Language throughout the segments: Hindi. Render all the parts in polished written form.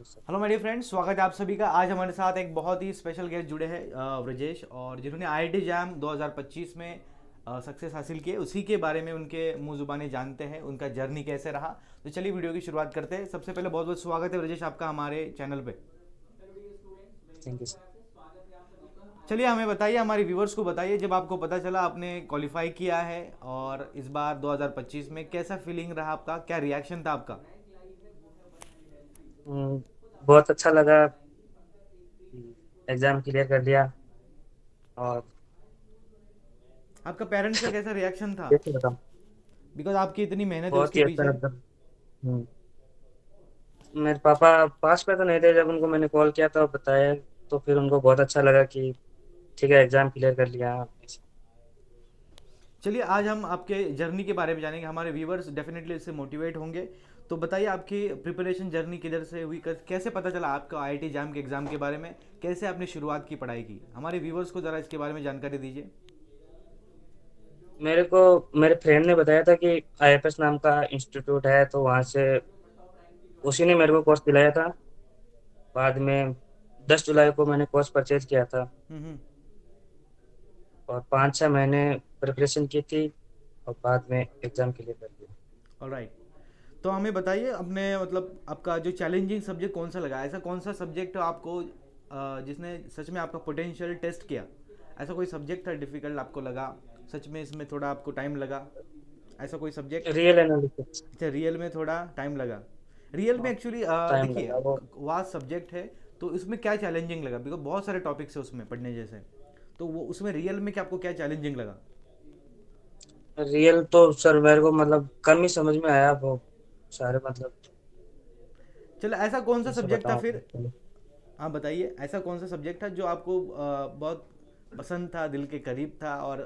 Sir. Hello my dear friends, स्वागत है आप सभी का। आज हमारे साथ एक बहुत ही स्पेशल गेस्ट जुड़े हैं, ब्रजेश, और जिन्होंने आईआईटी जैम 2025 में सक्सेस हासिल की है। उसी के बारे में उनके मुंह जुबानी जानते हैं, उनका जर्नी कैसे रहा। तो चलिए वीडियो की शुरुआत करते हैं। सबसे पहले बहुत बहुत स्वागत है ब्रजेश आपका हमारे चैनल पे। Thank you sir. चलिए हमें बताइए, हमारे व्यूवर्स को बताइए, जब आपको पता चला आपने क्वालिफाई किया है और इस बार 2025 में कैसा फीलिंग रहा आपका, क्या रिएक्शन था आपका? हम्म, बहुत अच्छा लगा कि एग्जाम क्लियर कर लिया। और आपका पेरेंट्स का कैसा रिएक्शन था? कैसे बताऊँ, बिकॉज आपकी इतनी मेहनत है बहुत उसके ही अच्छा पीछे। मतलब। हम्म, मेरे पापा पास में तो नहीं थे जब उनको मैंने कॉल किया तो बताया, तो फिर उनको बहुत अच्छा लगा कि ठीक है एग्जाम क्लियर कर लिया आपने। चलिए आज हम आपके जर्नी के बारे में जानेंगे, हमारे व्यूवर्स डेफिनेटली इससे मोटिवेट होंगे। तो बताइए आपकी प्रिपरेशन जर्नी किधर से हुई, कैसे पता चला आपका आईआईटी जैम के एग्ज़ाम के बारे में, कैसे आपने शुरुआत की पढ़ाई की? हमारे व्यूवर्स को ज़रा इसके बारे में जानकारी दीजिए। मेरे को मेरे फ्रेंड ने बताया था कि आईएफएस नाम का इंस्टीट्यूट है, तो वहाँ से उसी ने मेरे को कोर्स दिलाया था। बाद में 10 जुलाई को मैंने कोर्स परचेज किया था हम्म। और 5-6 महीने प्रिपरेशन की थी और बाद में एग्जाम क्लियर कर दिया। ऑलराइट। तो हमें बताइए अपने, मतलब आपका जो चैलेंजिंग सब्जेक्ट कौन सा लगा, ऐसा कौन सा सब्जेक्ट आपको जिसने सच में आपका पोटेंशियल टेस्ट किया? ऐसा कोई सब्जेक्ट था डिफ़िकल्ट आपको लगा, सच में इसमें थोड़ा आपको टाइम लगा, ऐसा कोई सब्जेक्ट? Real analysis. अच्छा, रियल में थोड़ा टाइम लगा। रियल में एक्चुअली टाइम देखिए, लगा वो। वास्ट सब्जेक्ट है। तो इसमें क्या चैलेंजिंग लगा, बिकॉज बहुत सारे टॉपिक्स है उसमें पढ़ने जैसे। तो वो उसमें रियल में क्या आपको क्या चैलेंजिंग लगा? रियल तो सर मेरे को मतलब कम ही समझ में आया वो सारे मतलब। चलो, ऐसा कौन सा कैसे सब्जेक्ट था बताऊं फिर? आपको? आप बताइए, ऐसा कौन सा सब्जेक्ट था जो आपको बहुत पसंद था, दिल के करीब था, और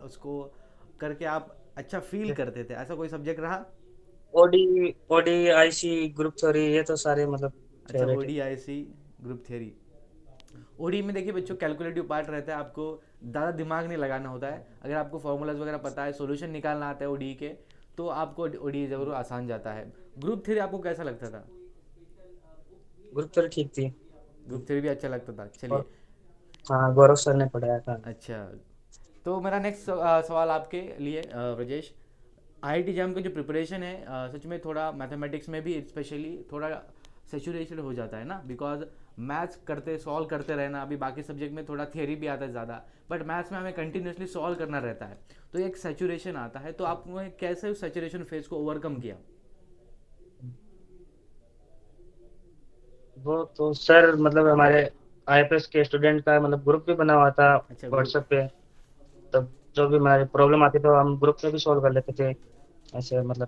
उसको करके आप अच्छा फील करते थे, ऐसा कोई सब्जेक्ट रहा? OD OD IC group theory ये तो सारे मतलब अच्छा, फेवरेट है। ओडीआईसी ग्रुप थ्योरी। ओडी में देखिए बच्चों, कैलकुलेटिव पार्ट रहता है, आपको ज़्यादा दिमाग नहीं लगाना होता है। अगर आपको फॉर्मूलाज वगैरह पता है, सॉल्यूशन निकालना आता है ओडी के, तो आपको ओडी ज़रूर आसान जाता है। ग्रुप थ्योरी आपको कैसा लगता था? ग्रुप थ्योरी ठीक थी। ग्रुप थ्योरी भी अच्छा लगता था, और चलिए। हाँ, गौरव सर ने पढ़ाया था। अच्छा, तो मेरा नेक्स्ट सवाल आपके लिए, ब्रजेश, आईआईटी जैम की जो प्रिपरेशन है, सच में थोड़ा मैथमेटिक्स में भी स्पेशली थोड़ा सेचुरेशन हो जाता है ना, बिकॉज मैथ्स करते सॉल्व करते रहना, अभी बाकी सब्जेक्ट में थोड़ा थियरी भी आता है ज़्यादा, बट मैथ्स में हमें कंटिन्यूसली सॉल्व करना रहता है। तो एक सेचुरेशन आता है, तो आपने कैसे उस सेचुरेशन फेज को ओवरकम किया? वो तो सर मतलब हमारे आईएफएस के स्टूडेंट का मतलब ग्रुप भी बना हुआ था अच्छा, ग्रुप। व्हाट्सएप पे। तब जो भी हमारी प्रॉब्लम आती तो हम ग्रुप में भी सॉल्व कर लेते थे ऐसे मतलब।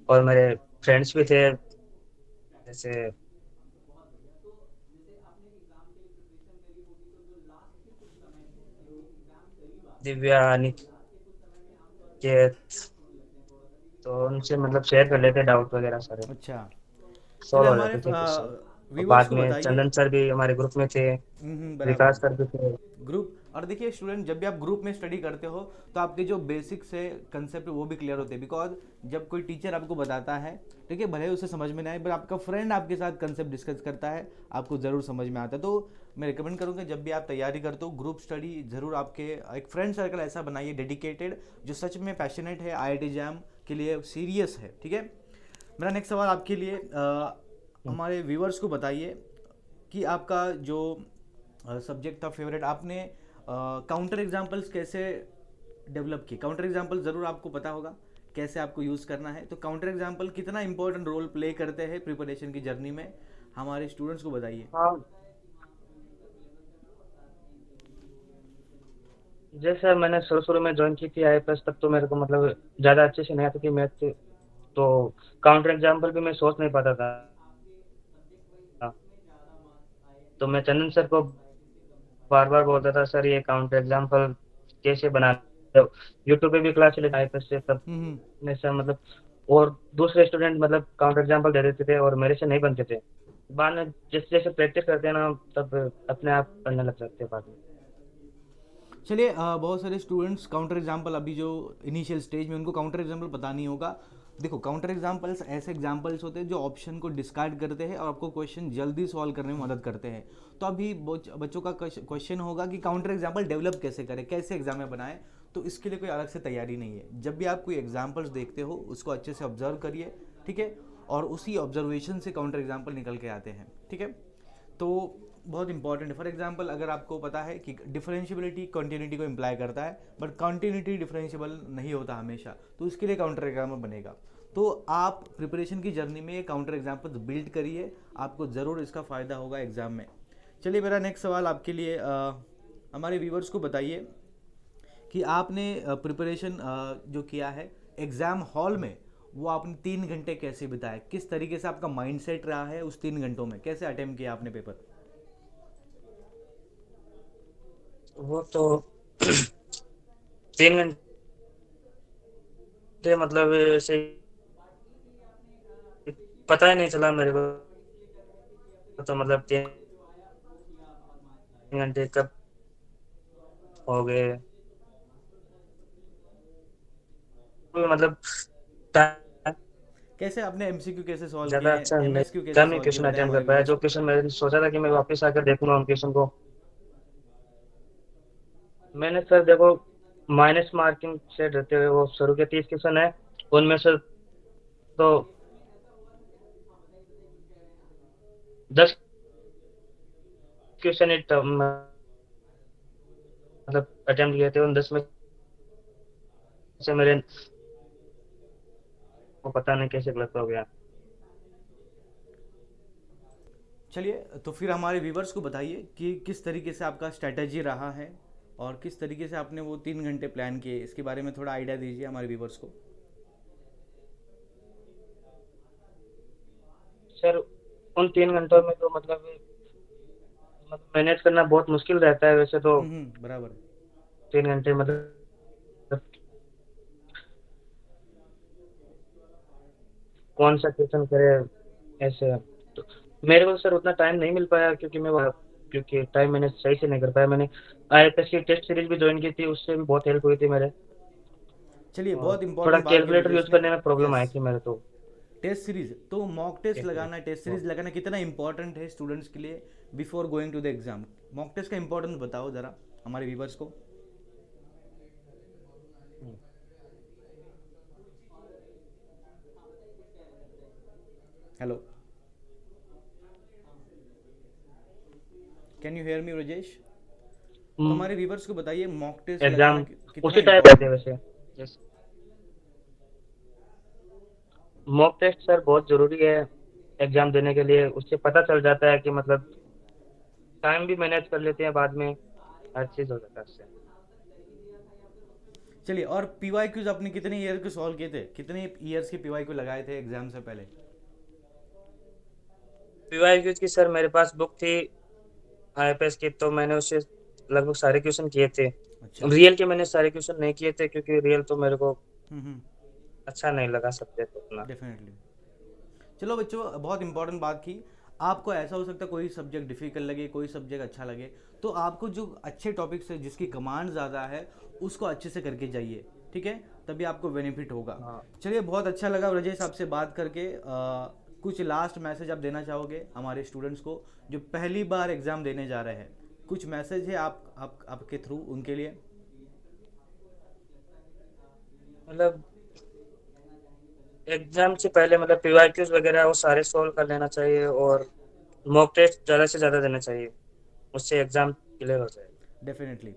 और मेरे फ्रेंड्स भी थे जैसे दिव्या, अनिकेत, तो उनसे मतलब शेयर कर लेते डाउट वगैरह सारे, अच्छा, चलिए सॉल्व हो हमारे जाते थे फिर से। और व्यूवर्स बाद को में बताइए। चंदन सर भी हमारे ग्रुप में थे, बराबर। विकास सर भी थे। ग्रुप, और देखिए स्टूडेंट, जब भी आप ग्रुप में स्टडी करते हो तो आपके जो बेसिक्स है, कंसेप्ट, वो भी क्लियर होते हैं। बिकॉज जब कोई टीचर आपको बताता है, ठीक है, भले ही उसे समझ में ना आए, बट आपका फ्रेंड आपके साथ कंसेप्ट डिस्कस करता है, आपको ज़रूर समझ में आता है। तो मैं रिकमेंड करूँगा, जब भी आप तैयारी करते हो ग्रुप स्टडी, ज़रूर आपके एक फ्रेंड सर्कल ऐसा बनाइए डेडिकेटेड, जो सच में पैशनेट है आईआईटी जैम के लिए, सीरियस है, ठीक है। मेरा नेक्स्ट सवाल आपके लिए, हमारे व्यूवर्स को बताइए कि आपका जो सब्जेक्ट था फेवरेट, आपने काउंटर एग्जाम्पल्स कैसे डेवलप किए? काउंटर एग्जाम्पल ज़रूर आपको पता होगा कैसे आपको यूज़ करना है। तो काउंटर एग्जाम्पल कितना इंपॉर्टेंट रोल प्ले करते हैं प्रिपरेशन की जर्नी में, हमारे स्टूडेंट्स को बताइए। हाँ, जैसे मैंने शुरू शुरू में ज्वाइन की थी आईएफएस तक तो मेरे को मतलब ज़्यादा अच्छे से नहीं आती थी मैथ। तो काउंटर एग्जाम्पल भी मैं सोच नहीं पाता था। तो मैं चंदन सर को बार बार बोलता था, सर ये काउंटर एग्जाम्पल कैसे बना। तो यूट्यूब पे भी क्लास चले आईएफएस से तब हम्म। मैं सर मतलब, और दूसरे स्टूडेंट मतलब काउंटर एग्जाम्पल दे देते थे और मेरे से नहीं बनते थे। बाद में जैसे जैसे प्रैक्टिस करते हैं ना तब अपने आप करने लग जाते हैं बाद में। चलिए, बहुत सारे स्टूडेंट्स काउंटर एग्जाम्पल, अभी जो इनिशियल स्टेज में उनको काउंटर एग्जाम्पल पता नहीं होगा, देखो काउंटर एग्जाम्पल्स ऐसे एग्जाम्पल्स होते हैं जो ऑप्शन को डिस्कार्ड करते हैं और आपको क्वेश्चन जल्दी सॉल्व करने में मदद करते हैं। तो अभी बच्चों का क्वेश्चन होगा कि काउंटर एग्जाम्पल डेवलप कैसे करें, कैसे एग्जाम में बनाएं। तो इसके लिए कोई अलग से तैयारी नहीं है। जब भी आप कोई एग्जाम्पल्स देखते हो उसको अच्छे से ऑब्जर्व करिए, ठीक है, और उसी ऑब्जर्वेशन से काउंटर एग्जाम्पल निकल के आते हैं, ठीक है। तो बहुत इंपॉर्टेंट है। फॉर एग्जांपल अगर आपको पता है कि डिफरेंशियबिलिटी कंटिन्यूटी को इम्प्लाई करता है बट कंटिन्यूटी डिफरेंशियबल नहीं होता हमेशा, तो इसके लिए काउंटर एग्जाम्पल बनेगा। तो आप प्रिपरेशन की जर्नी में काउंटर एग्जाम्पल बिल्ड करिए, आपको ज़रूर इसका फ़ायदा होगा एग्ज़ाम में। चलिए मेरा नेक्स्ट सवाल आपके लिए, हमारे व्यूवर्स को बताइए कि आपने प्रिपरेशन जो किया है एग्ज़ाम हॉल में, वो आपने 3 घंटे कैसे बिताए, किस तरीके से आपका माइंड सेट रहा है उस 3 घंटों में, कैसे अटेम्प्ट किया आपने पेपर। वो तो 3 घंटे मतलब ऐसे पता ही नहीं चला मेरे को, तो मतलब 3 घंटे कब हो गए, कोई मतलब टाइम कैसे आपने एमसीक्यू कैसे सॉल्व किए ज्यादा हैं, अच्छा नहीं, एमएसक्यू कैसे कम ही सॉल्व किए, क्वेश्चन बताएं अटेम्प्ट कर हमारे पाया। व्यूवर्स जो को। क्वेश्चन मैंने सोचा था कि मैं वापस आकर देखूंगा उन क्वेश्चन को, मैंने सर देखो माइनस मार्किंग से रहते हुए वो शुरू के 30 क्वेश्चन है, उनमें से तो 10 क्वेश्चन ही मतलब अटेम्प्ट किए थे, उन 10 में से मेरे को पता नहीं कैसे गलत हो गया। चलिए तो फिर हमारे व्यूवर्स को बताइए कि किस तरीके से आपका स्ट्रैटेजी रहा है और किस तरीके से आपने वो 3 घंटे प्लान किए, इसके बारे में थोड़ा आइडिया दीजिए हमारे व्यूवर्स को। सर उन 3 घंटों में तो मतलब मैनेज करना बहुत मुश्किल रहता है वैसे तो। बराबर है। 3 घंटे मतलब कौन सा क्वेश्चन करे ऐसे, तो मेरे को सर उतना टाइम नहीं मिल पाया क्योंकि क्योंकि टाइम मैंने सही से नहीं कर पाया। मैंने आईएफएस की टेस्ट सीरीज भी ज्वाइन की थी, उससे भी बहुत हेल्प हुई थी मेरे, चलिए और बहुत थोड़ा इंपॉर्टेंट बात की कैलकुलेटर ब्रजेश यूज ने। करने में प्रॉब्लम यस, आई थी मेरे तो। टेस्ट सीरीज तो मॉक टेस्ट एक लगाना, टेस्ट मिनट। सीरीज लगाना कितना इंपॉर्टेंट है स्टूडेंट्स के लिए before going to the exam. Mock test का इंपॉर्टेंस बताओ ज़रा हमारे व्यूवर्स को। Hello, can you hear me Brajesh. तो हमारे व्यूवर्स को बताइए मॉक टेस्ट लगाना एग्जाम कितना उसी टाइप रहते हैं इंपॉर्टेंट है। वैसे। मॉक टेस्ट सर बहुत जरूरी है एग्जाम देने के लिए, उससे पता चल जाता है कि मतलब टाइम भी मैनेज कर लेते हैं बाद में, हर चीज हो जाता है उससे। चलिए, और पीवाई क्यूज आपने कितने ईयर के सॉल्व किए थे, कितने ईयर्स के पीवाई क्यू लगाए थे एग्जाम से पहले। पीवाईक्यूज की सर मेरे पास बुक थी आईएफएस की, तो मैंने उससे लगभग सारे क्वेश्चन किए थे। अच्छा। रियल के मैंने सारे क्वेश्चन नहीं किए थे क्योंकि रियल तो मेरे को हम्म। अच्छा नहीं लगा सब्जेक्ट उतना। डेफिनेटली। चलो बच्चों, बहुत इंपॉर्टेंट बात की। आपको ऐसा हो सकता है कोई सब्जेक्ट डिफिकल्ट लगे, कोई सब्जेक्ट अच्छा लगे, तो आपको जो अच्छे टॉपिक्स है जिसकी कमांड ज़्यादा है उसको अच्छे से करके जाइए, ठीक है, तभी आपको बेनिफिट होगा। हाँ चलिए बहुत अच्छा लगा ब्रजेश आपसे बात करके। कुछ लास्ट मैसेज आप देना चाहोगे हमारे स्टूडेंट्स को जो पहली बार एग्ज़ाम देने जा रहे हैं, कुछ मैसेज है आपके थ्रू उनके लिए। मतलब एग्जाम से पहले मतलब पीवाईक्यूज वगैरह वो सारे सोल्व कर लेना चाहिए, और मॉक टेस्ट ज़्यादा से ज़्यादा देना चाहिए, उससे एग्जाम क्लियर हो जाए। डेफिनेटली।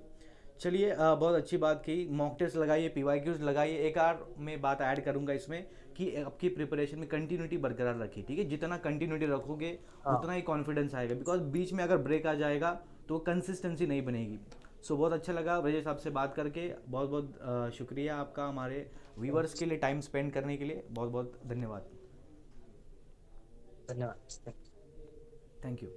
चलिए बहुत अच्छी बात की, मॉक टेस्ट लगाइए, पीवाईक्यूज लगाइए। एक और मैं बात ऐड करूंगा इसमें कि आपकी प्रिपरेशन में कंटिन्यूटी बरकरार रखिए, ठीक है, जितना कंटिन्यूटी रखोगे हाँ उतना ही कॉन्फिडेंस आएगा, बिकॉज बीच में अगर ब्रेक आ जाएगा तो कंसिस्टेंसी नहीं बनेगी। सो बहुत अच्छा लगा ब्रजेश आपसे बात करके, बहुत बहुत शुक्रिया आपका हमारे व्यूवर्स के लिए टाइम स्पेंड करने के लिए, बहुत बहुत धन्यवाद। धन्यवाद। Thank you.